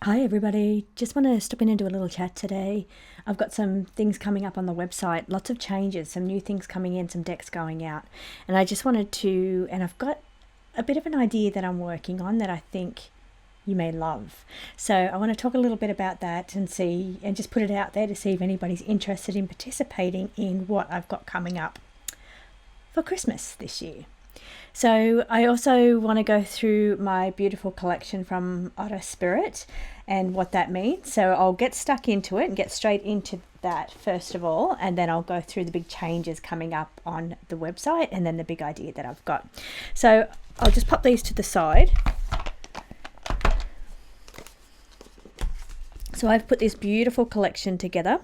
Hi everybody, just want to stop in and do a little chat today. I've got some things coming up on the website, lots of changes, some new things coming in, some decks going out. And I just wanted to, and I've got a bit of an idea that I'm working on that I think you may love. So I want to talk a little bit about that and see, and just put it out there to see if anybody's interested in participating in what I've got coming up for Christmas this year. So I also want to go through my beautiful collection from Otter Spirit and what that means. So I'll get stuck into it and get straight into that first of all, and then I'll go through the big changes coming up on the website and then the big idea that I've got. So I'll just pop these to the side. So I've put this beautiful collection together,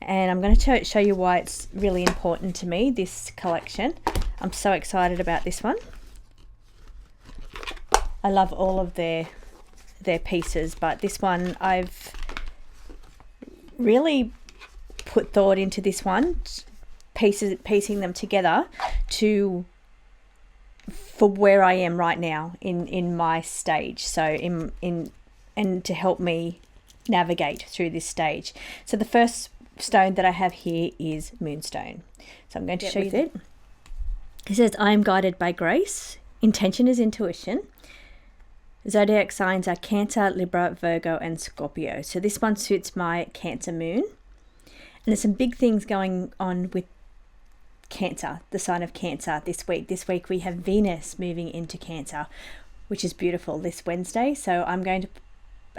and I'm going to show you why it's really important to me, this collection. I'm so excited about this one. I love all of their pieces, but this one I've really put thought into this one, piecing them together for where I am right now in my stage. So and to help me navigate through this stage. So the first stone that I have here is Moonstone. So I'm going to show you that. It says, I am guided by grace. Intention is intuition. Zodiac signs are Cancer, Libra, Virgo, and Scorpio. So this one suits my Cancer moon. And there's some big things going on with Cancer, the sign of Cancer this week. This week we have Venus moving into Cancer, which is beautiful, this Wednesday. So I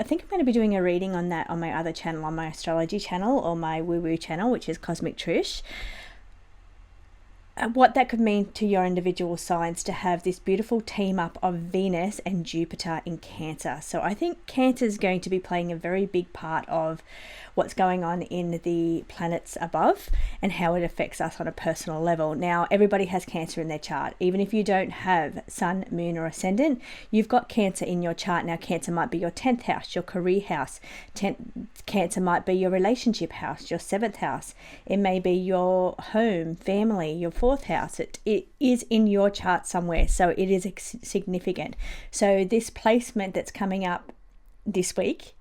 think I'm going to be doing a reading on that on my other channel, on my astrology channel or my woo-woo channel, which is Cosmic Trish. What that could mean to your individual signs to have this beautiful team up of Venus and Jupiter in Cancer. So I think Cancer is going to be playing a very big part of what's going on in the planets above and how it affects us on a personal level. Now, everybody has Cancer in their chart. Even if you don't have Sun, Moon, or Ascendant, you've got Cancer in your chart. Now, Cancer might be your 10th house, your career house. Cancer might be your relationship house, your 7th house. It may be your home, family, your 4th house. It is in your chart somewhere, so it is significant. So this placement that's coming up this week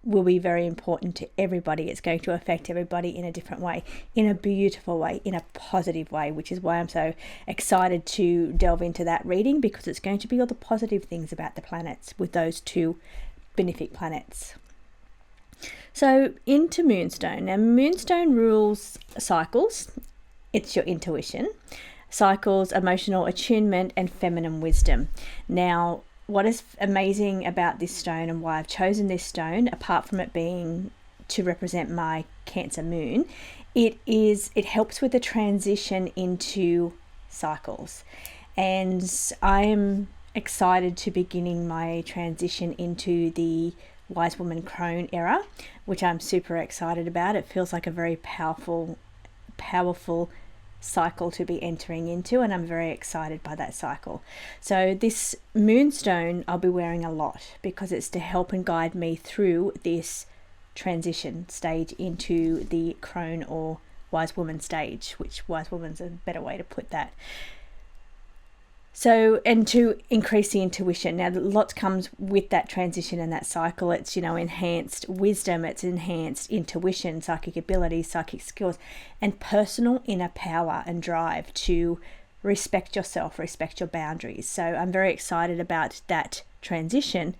will be very important to everybody. It's going to affect everybody in a different way, in a beautiful way, in a positive way, which is why I'm so excited to delve into that reading, because it's going to be all the positive things about the planets with those two benefic planets. So into Moonstone. Now, Moonstone rules cycles. It's your intuition, cycles, emotional attunement, and feminine wisdom. Now, what is amazing about this stone and why I've chosen this stone, apart from it being to represent my Cancer moon, it helps with the transition into cycles. And I'm excited to beginning my transition into the Wise Woman Crone era, which I'm super excited about. It feels like a very powerful cycle to be entering into, and I'm very excited by that cycle. So this Moonstone I'll be wearing a lot because it's to help and guide me through this transition stage into the Crone or Wise Woman stage, which Wise Woman's a better way to put that. So, and to increase the intuition. Now, lots comes with that transition and that cycle. It's, enhanced wisdom, it's enhanced intuition, psychic abilities, psychic skills, and personal inner power and drive to respect yourself, respect your boundaries. So I'm very excited about that transition.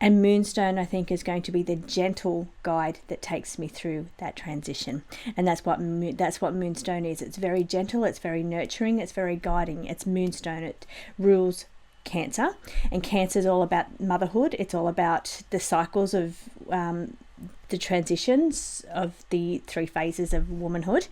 And Moonstone, I think, is going to be the gentle guide that takes me through that transition. And that's what Moonstone is. It's very gentle, it's very nurturing, it's very guiding. It's Moonstone. It rules Cancer. And Cancer is all about motherhood. It's all about the cycles of the transitions of the 3 phases of womanhood,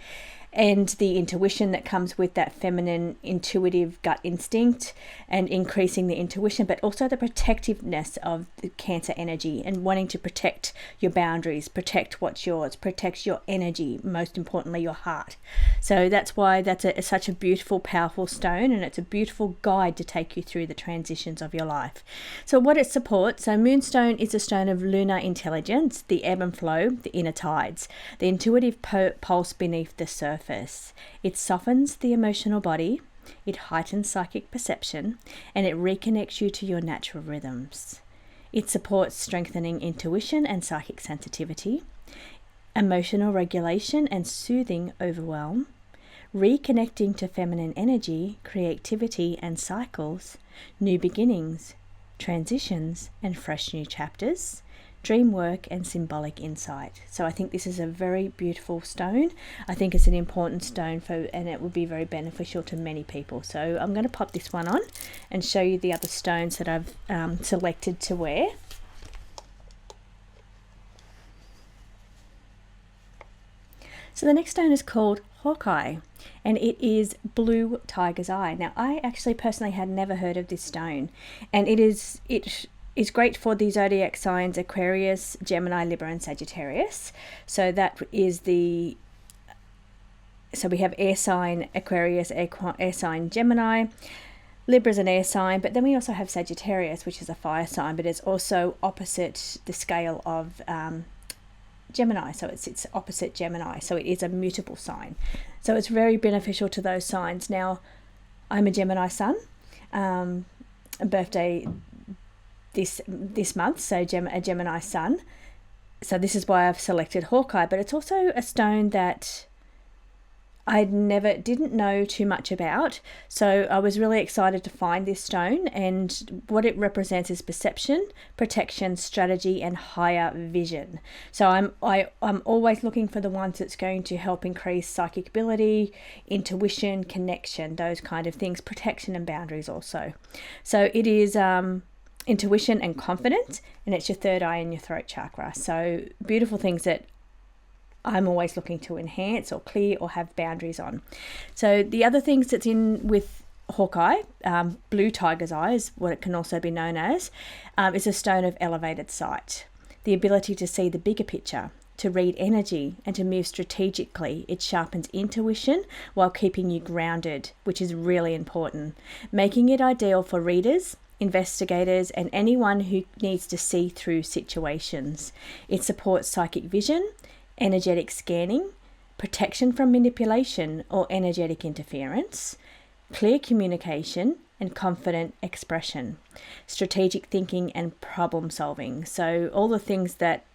and the intuition that comes with that feminine intuitive gut instinct and increasing the intuition, but also the protectiveness of the Cancer energy and wanting to protect your boundaries, protect what's yours, protect your energy, most importantly your heart. So that's why that's such a beautiful, powerful stone, and it's a beautiful guide to take you through the transitions of your life. So what it supports, so Moonstone is a stone of lunar intelligence, the ebb and flow, the inner tides, the intuitive pulse beneath the surface. It softens the emotional body, it heightens psychic perception, and it reconnects you to your natural rhythms. It supports strengthening intuition and psychic sensitivity, emotional regulation and soothing overwhelm, reconnecting to feminine energy, creativity and cycles, new beginnings, transitions and fresh new chapters, dream work and symbolic insight. So I think this is a very beautiful stone. I think it's an important stone and it would be very beneficial to many people. So I'm going to pop this one on and show you the other stones that I've selected to wear. So the next stone is called Hawkeye, and it is blue tiger's eye. Now, I actually personally had never heard of this stone, and it is great for the zodiac signs Aquarius, Gemini, Libra, and Sagittarius. So that is so we have air sign Aquarius, air sign Gemini. Libra is an air sign, but then we also have Sagittarius, which is a fire sign, but it's also opposite the scale of Gemini, so it's opposite Gemini, so it is a mutable sign. So it's very beneficial to those signs. Now, I'm a Gemini sun, a birthday this month, so a Gemini sun. So this is why I've selected Hawkeye, but it's also a stone that I didn't know too much about. So I was really excited to find this stone, and what it represents is perception, protection, strategy, and higher vision. So I'm always looking for the ones that's going to help increase psychic ability, intuition, connection, those kind of things, protection and boundaries also. So it is intuition and confidence, and it's your third eye and your throat chakra. So beautiful things that I'm always looking to enhance or clear or have boundaries on. So the other things that's in with Hawkeye, blue tiger's eye is what it can also be known as, is a stone of elevated sight. The ability to see the bigger picture, to read energy and to move strategically. It sharpens intuition while keeping you grounded, which is really important, making it ideal for readers, investigators, and anyone who needs to see through situations. It supports psychic vision, energetic scanning, protection from manipulation or energetic interference, clear communication and confident expression, strategic thinking and problem solving. So all the things that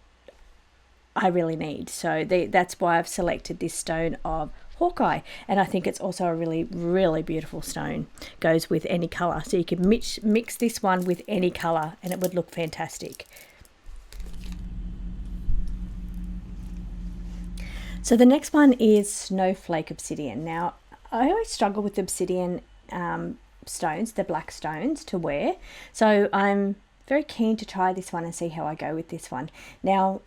I really need. So that's why I've selected this stone of Hawkeye, and I think it's also a really, really beautiful stone. Goes with any colour, so you can mix this one with any colour and it would look fantastic. So the next one is snowflake obsidian. Now, I always struggle with obsidian stones, the black stones, to wear. So I'm very keen to try this one and see how I go with this one. Now,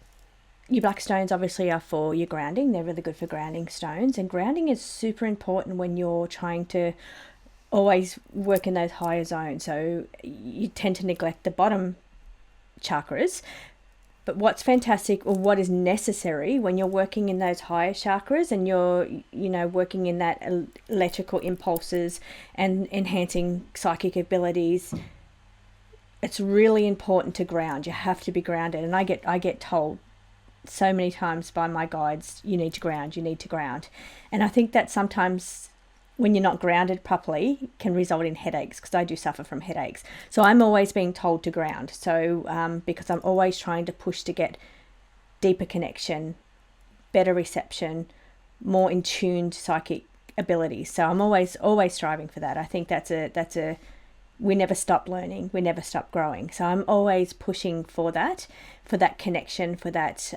your black stones obviously are for your grounding. They're really good for grounding stones. And grounding is super important when you're trying to always work in those higher zones. So you tend to neglect the bottom chakras. But what's fantastic, or what is necessary when you're working in those higher chakras and you're, working in that electrical impulses and enhancing psychic abilities, it's really important to ground. You have to be grounded. And I get told so many times by my guides, you need to ground. And I think that sometimes when you're not grounded properly can result in headaches, because I do suffer from headaches. So I'm always being told to ground. So because I'm always trying to push to get deeper connection, better reception, more in tuned psychic abilities. So I'm always striving for that. I think that's a we never stop learning, we never stop growing. So I'm always pushing for that connection, for that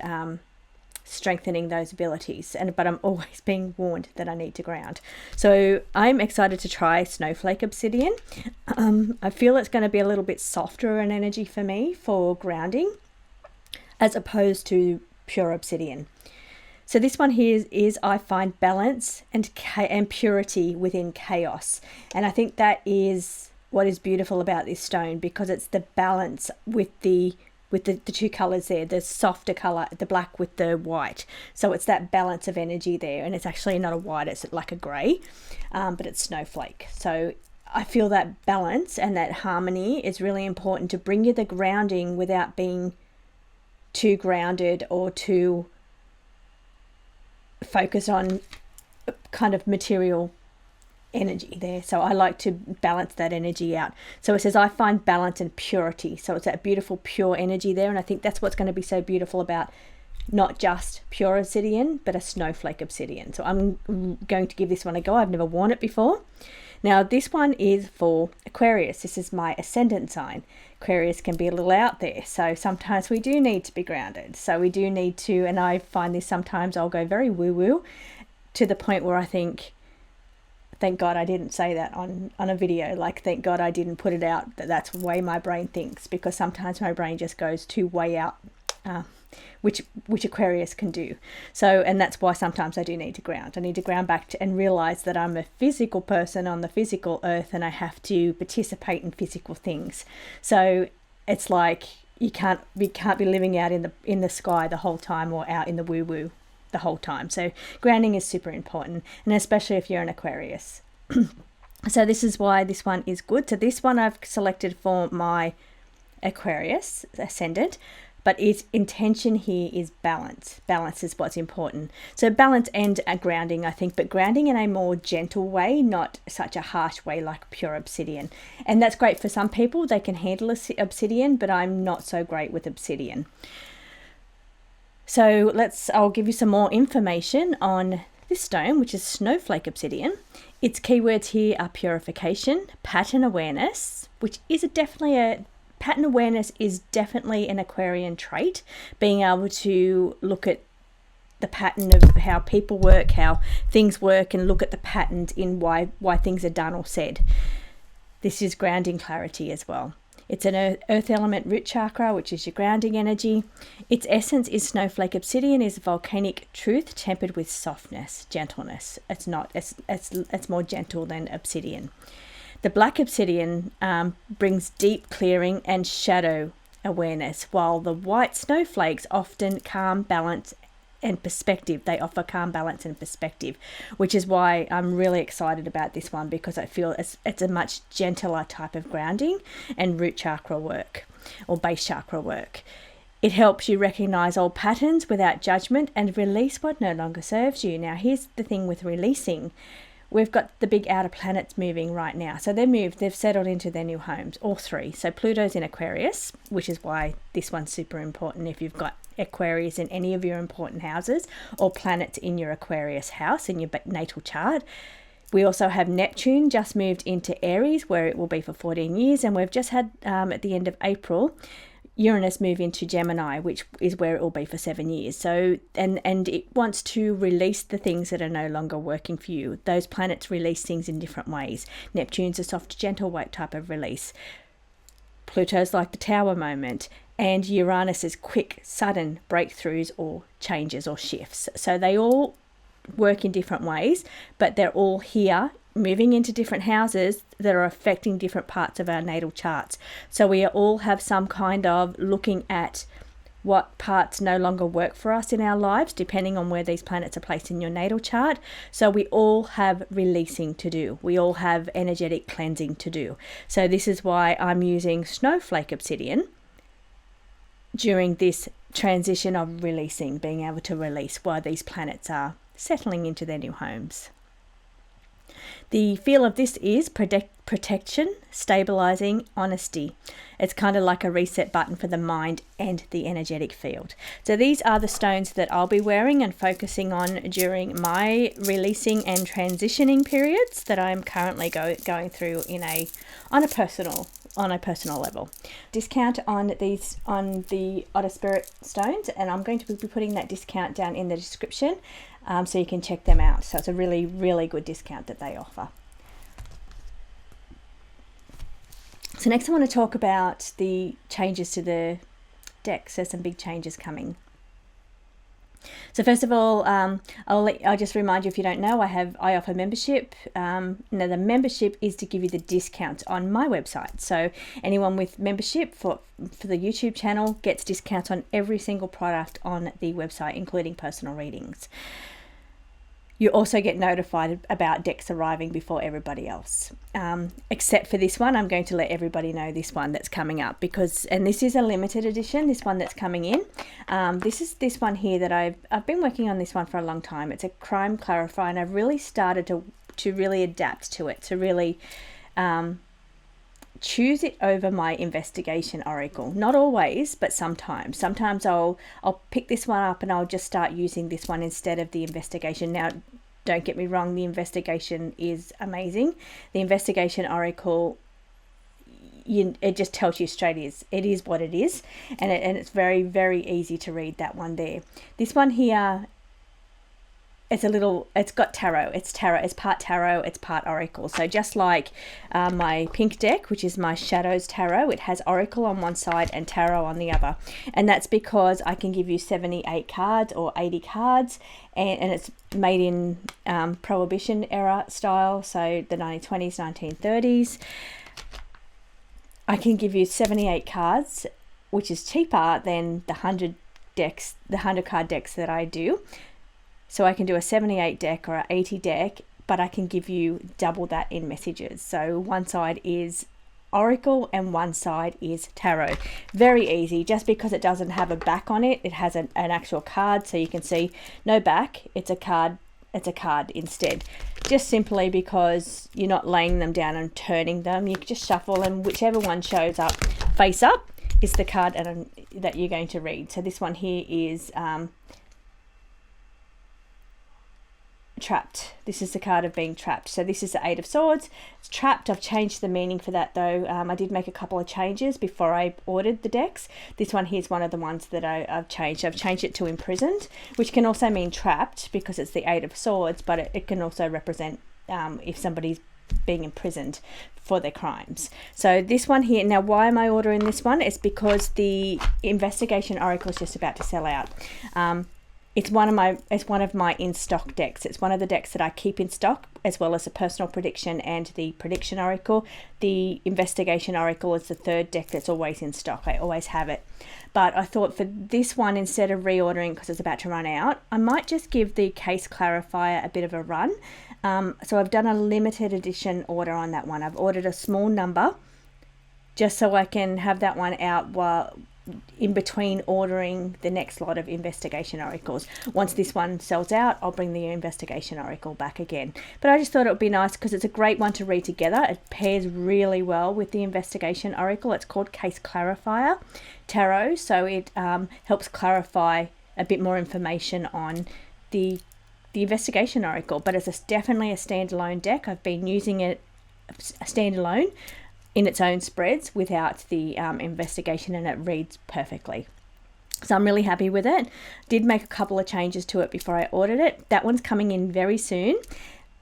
strengthening those abilities, but I'm always being warned that I need to ground. So I'm excited to try snowflake obsidian. I feel it's going to be a little bit softer in energy for me for grounding as opposed to pure obsidian. So this one here is I find balance and purity within chaos, and I think that is what is beautiful about this stone, because it's the balance with the two colors there, the softer color, the black with the white. So it's that balance of energy there, and it's actually not a white, it's like a gray, but it's snowflake. So I feel that balance and that harmony is really important to bring you the grounding without being too grounded or too focused on kind of material energy there. So I like to balance that energy out. So it says, I find balance and purity. So it's that beautiful, pure energy there. And I think that's what's going to be so beautiful about not just pure obsidian, but a snowflake obsidian. So I'm going to give this one a go. I've never worn it before. Now this one is for Aquarius. This is my ascendant sign. Aquarius can be a little out there, so sometimes we do need to be grounded. So we do need to, and I find this sometimes I'll go very woo-woo to the point where I think, thank God I didn't say that on a video. Like, thank God I didn't put it out. That's the way my brain thinks, because sometimes my brain just goes too way out, which Aquarius can do. So, and that's why sometimes I do need to ground. I need to ground back to, and realize that I'm a physical person on the physical earth, and I have to participate in physical things. So it's like you can't be living out in the sky the whole time, or out in the woo woo the whole time. So grounding is super important, and especially if you're an Aquarius. So this is why this one is good. So this one I've selected for my Aquarius ascendant, but its intention here is balance. Balance is what's important. So balance and grounding, I think, but grounding in a more gentle way, not such a harsh way like pure obsidian. And that's great for some people. They can handle obsidian, but I'm not so great with obsidian. So I'll give you some more information on this stone, which is snowflake obsidian. Its keywords here are purification, pattern awareness, which is definitely pattern awareness is definitely an Aquarian trait, being able to look at the pattern of how people work, how things work, and look at the patterns in why things are done or said. This is grounding clarity as well. It's an earth element root chakra, which is your grounding energy. Its essence is snowflake obsidian, is volcanic truth tempered with softness, gentleness. It's more gentle than obsidian. The black obsidian brings deep clearing and shadow awareness, while the white snowflakes often calm, balance, and perspective. They offer calm, balance, and perspective, which is why I'm really excited about this one, because I feel it's a much gentler type of grounding and root chakra work, or base chakra work. It helps you recognize old patterns without judgment and release what no longer serves you. Now, here's the thing with releasing. We've got the big outer planets moving right now. So they've settled into their new homes, all three. So Pluto's in Aquarius, which is why this one's super important if you've got Aquarius in any of your important houses, or planets in your Aquarius house in your natal chart. We also have Neptune just moved into Aries, where it will be for 14 years. And we've just had, at the end of April, Uranus move into Gemini, which is where it will be for 7 years. So, and it wants to release the things that are no longer working for you. Those planets release things in different ways. Neptune's a soft, gentle weight type of release. Pluto's like the tower moment. And Uranus is quick, sudden breakthroughs or changes or shifts. So they all work in different ways, but they're all here moving into different houses that are affecting different parts of our natal charts. So we all have some kind of looking at what parts no longer work for us in our lives, depending on where these planets are placed in your natal chart. So we all have releasing to do. We all have energetic cleansing to do. So this is why I'm using snowflake obsidian during this transition of releasing, being able to release while these planets are settling into their new homes. The feel of this is protection, stabilizing, honesty. It's kind of like a reset button for the mind and the energetic field. So these are the stones that I'll be wearing and focusing on during my releasing and transitioning periods that I'm currently going through on a personal level. Discount on the Otter Spirit stones, and I'm going to be putting that discount down in the description, so you can check them out. So it's a really, really good discount that they offer. So next I want to talk about the changes to the decks. There's some big changes coming. So first of all, I'll just remind you, if you don't know, I offer membership. Now the membership is to give you the discounts on my website. So anyone with membership for the YouTube channel gets discounts on every single product on the website, including personal readings. You also get notified about decks arriving before everybody else. Except for this one, I'm going to let everybody know this one that's coming up, and this is a limited edition, this one that's coming in. This is this one here that I've been working on this one for a long time. It's a crime clarifier, and I've really started to really adapt to it, to really choose it over my investigation oracle. Not always, but sometimes. Sometimes I'll pick this one up and I'll just start using this one instead of the investigation. Now, don't get me wrong, the investigation is amazing. The investigation oracle, it just tells you straight it is what it is, and it's very, very easy to read that one there. This one here, it's got tarot. It's part tarot, it's part oracle. So just like my pink deck, which is my Shadows Tarot, it has oracle on one side and tarot on the other. And that's because I can give you 78 cards or 80 cards, and it's made in Prohibition era style, so the 1920s, 1930s. I can give you 78 cards, which is cheaper than the 100 card decks that I do. So I can do a 78 deck or an 80 deck, but I can give you double that in messages. So one side is oracle and one side is tarot. Very easy. Just because it doesn't have a back on it, it has an actual card. So you can see no back, it's a card. It's a card instead. Just simply because you're not laying them down and turning them. You just shuffle, and whichever one shows up face up is the card that you're going to read. So this one here is trapped. This is the card of being trapped. So this is the Eight of Swords. It's trapped. I've changed the meaning for that though. I did make a couple of changes before I ordered the decks. This one here is one of the ones that I've changed. I've changed it to imprisoned, which can also mean trapped because it's the Eight of Swords, but it can also represent if somebody's being imprisoned for their crimes. So this one here, now why am I ordering this one? It's because the investigation oracle is just about to sell out. It's one of my in stock decks. It's one of the decks that I keep in stock, as well as the personal prediction and the prediction oracle. The investigation oracle is the third deck that's always in stock. I always have it. But I thought for this one, instead of reordering because it's about to run out, I might just give the case clarifier a bit of a run. So I've done a limited edition order on that one. I've ordered a small number just so I can have that one out while in between ordering the next lot of investigation oracles. Once this one sells out, I'll bring the investigation oracle back again. But I just thought it would be nice because it's a great one to read together. It pairs really well with the investigation oracle. It's called Case Clarifier Tarot, so it helps clarify a bit more information on the investigation oracle. But it's definitely a standalone deck. I've been using it standalone in its own spreads without the investigation, and it reads perfectly. So I'm really happy with it. Did make a couple of changes to it before I ordered it. That one's coming in very soon.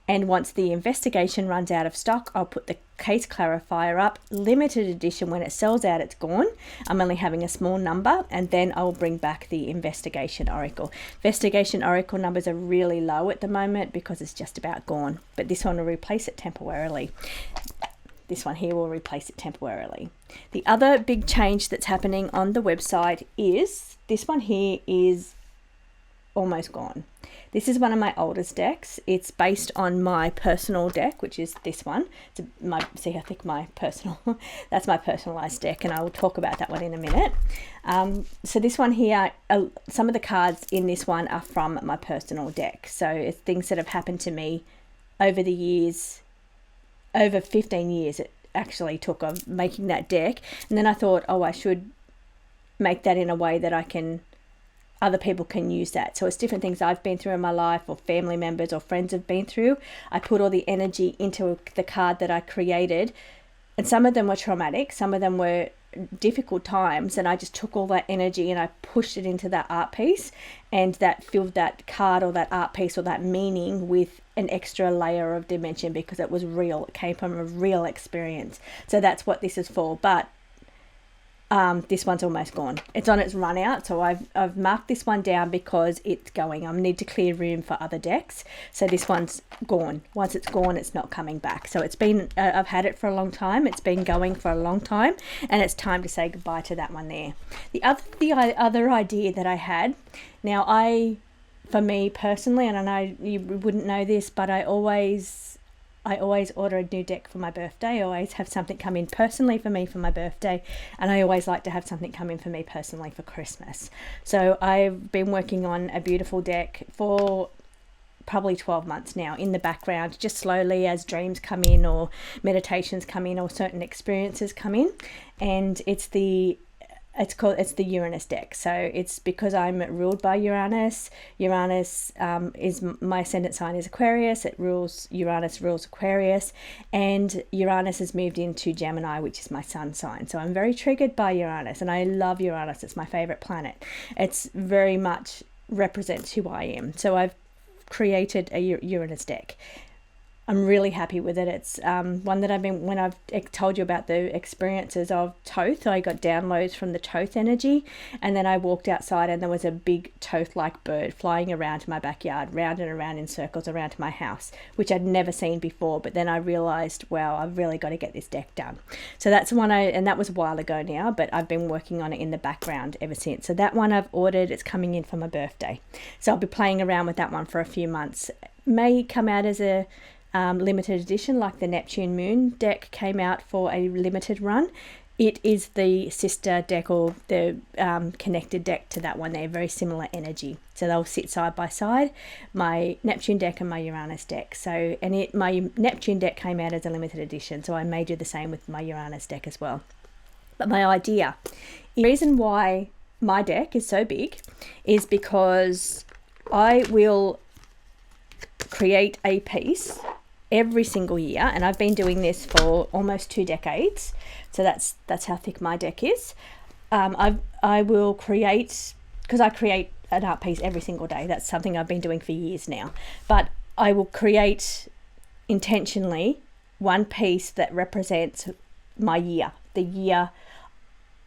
And once the investigation runs out of stock, I'll put the case clarifier up. Limited edition, when it sells out, it's gone. I'm only having a small number, and then I'll bring back the investigation oracle. Investigation oracle numbers are really low at the moment because it's just about gone. But this one will replace it temporarily. This one here will replace it temporarily. The other big change that's happening on the website is this one here is almost gone. This is one of my oldest decks. It's based on my personal deck, which is this one. See how thick my personal, that's my personalized deck, and I will talk about that one in a minute. So this one here, some of the cards in this one are from my personal deck. So it's things that have happened to me over the years. Over 15 years it actually took of making that deck, and then I thought, oh, I should make that in a way that other people can use that. So it's different things I've been through in my life, or family members or friends have been through. I put all the energy into the card that I created, and some of them were traumatic, some of them were difficult times, and I just took all that energy and I pushed it into that art piece, and that filled that card or that art piece or that meaning with an extra layer of dimension because it was real. It came from a real experience. So that's what this is for. But this one's almost gone. It's on its run out, so I've marked this one down because it's going. I need to clear room for other decks, so this one's gone. Once it's gone, it's not coming back. So it's been I've had it for a long time. It's been going for a long time, and it's time to say goodbye to that one there. The other idea that I had, now for me personally, and I know you wouldn't know this, but I always order a new deck for my birthday. I always have something come in personally for me for my birthday, and I always like to have something come in for me personally for Christmas. So I've been working on a beautiful deck for probably 12 months now in the background, just slowly as dreams come in or meditations come in or certain experiences come in. And it's the Uranus deck. So it's because I'm ruled by Uranus. Uranus is my ascendant sign is Aquarius. Uranus rules Aquarius, and Uranus has moved into Gemini, which is my sun sign. So I'm very triggered by Uranus, and I love Uranus. It's my favorite planet. It's very much represents who I am. So I've created a Uranus deck. I'm really happy with it. It's one that when I've told you about the experiences of Thoth, I got downloads from the Thoth energy, and then I walked outside and there was a big Thoth-like bird flying around my backyard, round and around in circles around my house, which I'd never seen before. But then I realized, wow, I've really got to get this deck done. So that's one and that was a while ago now, but I've been working on it in the background ever since. So that one I've ordered. It's coming in for my birthday. So I'll be playing around with that one for a few months. May come out as a limited edition, like the Neptune Moon deck came out for a limited run. It is the sister deck or the connected deck to that one. They're very similar energy, so they'll sit side by side, my Neptune deck and my Uranus deck. So my Neptune deck came out as a limited edition, so I may do the same with my Uranus deck as well. But my idea, the reason why my deck is so big is because I will create a piece every single year, and I've been doing this for almost 2 decades. So that's how thick my deck is. I will create, because I create an art piece every single day. That's something I've been doing for years now. But I will create intentionally one piece that represents my year, the year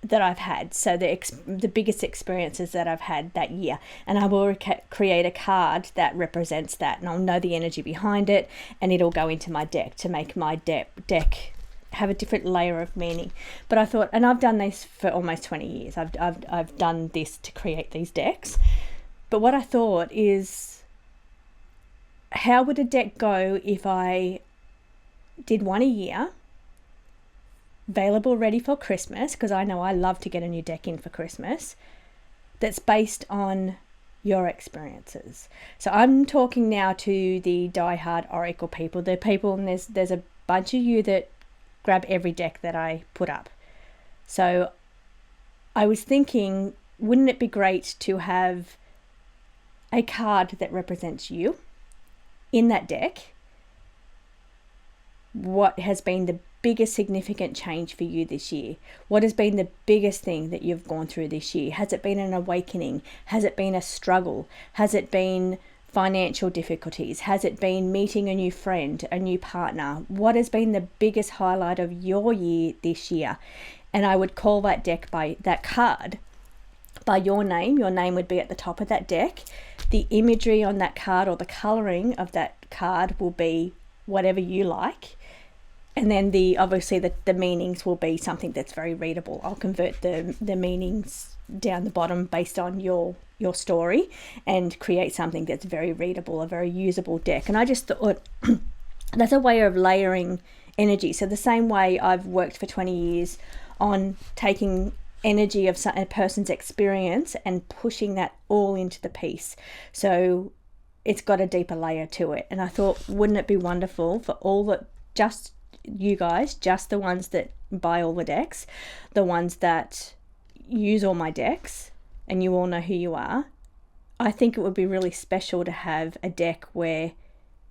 that I've had, so the biggest experiences that I've had that year, and I will create a card that represents that, and I'll know the energy behind it, and it'll go into my deck to make my deck have a different layer of meaning. But I thought, and I've done this for almost 20 years. I've done this to create these decks. But what I thought is, how would a deck go if I did one a year, available ready for Christmas, because I know I love to get a new deck in for Christmas, that's based on your experiences. So I'm talking now to the diehard Oracle people, the people, and there's a bunch of you that grab every deck that I put up. So I was thinking, wouldn't it be great to have a card that represents you in that deck? What has been the biggest significant change for you this year? What has been the biggest thing that you've gone through this year? Has it been an awakening? Has it been a struggle? Has it been financial difficulties? Has it been meeting a new friend, a new partner? What has been the biggest highlight of your year this year? And I would call that deck by that card by your name. Your name would be at the top of that deck. The imagery on that card or the coloring of that card will be whatever you like. And then obviously the meanings will be something that's very readable. I'll convert the meanings down the bottom based on your story and create something that's very readable, a very usable deck. And I just thought that's a way of layering energy. So the same way I've worked for 20 years on taking energy of a person's experience and pushing that all into the piece. So it's got a deeper layer to it. And I thought, wouldn't it be wonderful for all that, just you guys, just the ones that buy all the decks, the ones that use all my decks, and you all know who you are. I think it would be really special to have a deck where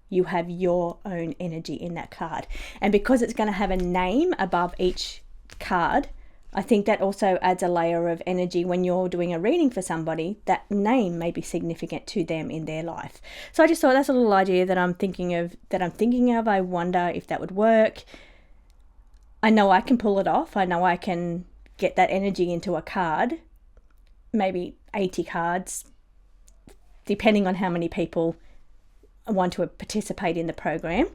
you have your own energy in that card. And because it's going to have a name above each card, I think that also adds a layer of energy when you're doing a reading for somebody. That name may be significant to them in their life. So I just thought that's a little idea that I'm thinking of. I wonder if that would work. I know I can pull it off. I know I can get that energy into a card, maybe 80 cards, depending on how many people want to participate in the program.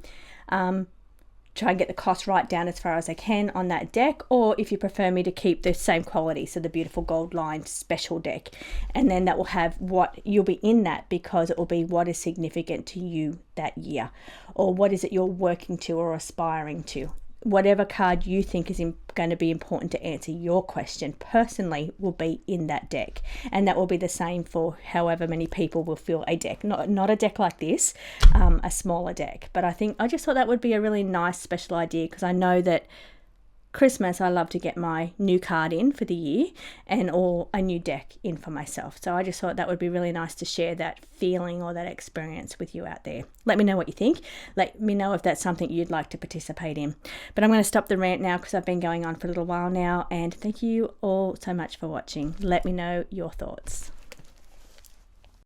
Try and get the cost right down as far as I can on that deck, or if you prefer me to keep the same quality, so the beautiful gold lined special deck, and then that will have what you'll be in that, because it will be what is significant to you that year, or what is it you're working to or aspiring to. whatever card you think is going to be important to answer your question personally will be in that deck. And that will be the same for however many people will fill a deck. Not a deck like this, a smaller deck. But I just thought that would be a really nice special idea, because I know that Christmas I love to get my new card in for the year or a new deck in for myself. So I just thought that would be really nice to share that feeling or that experience with you out there. Let me know what you think. Let me know if that's something you'd like to participate in. But I'm going to stop the rant now because I've been going on for a little while now, and thank you all so much for watching. Let me know your thoughts.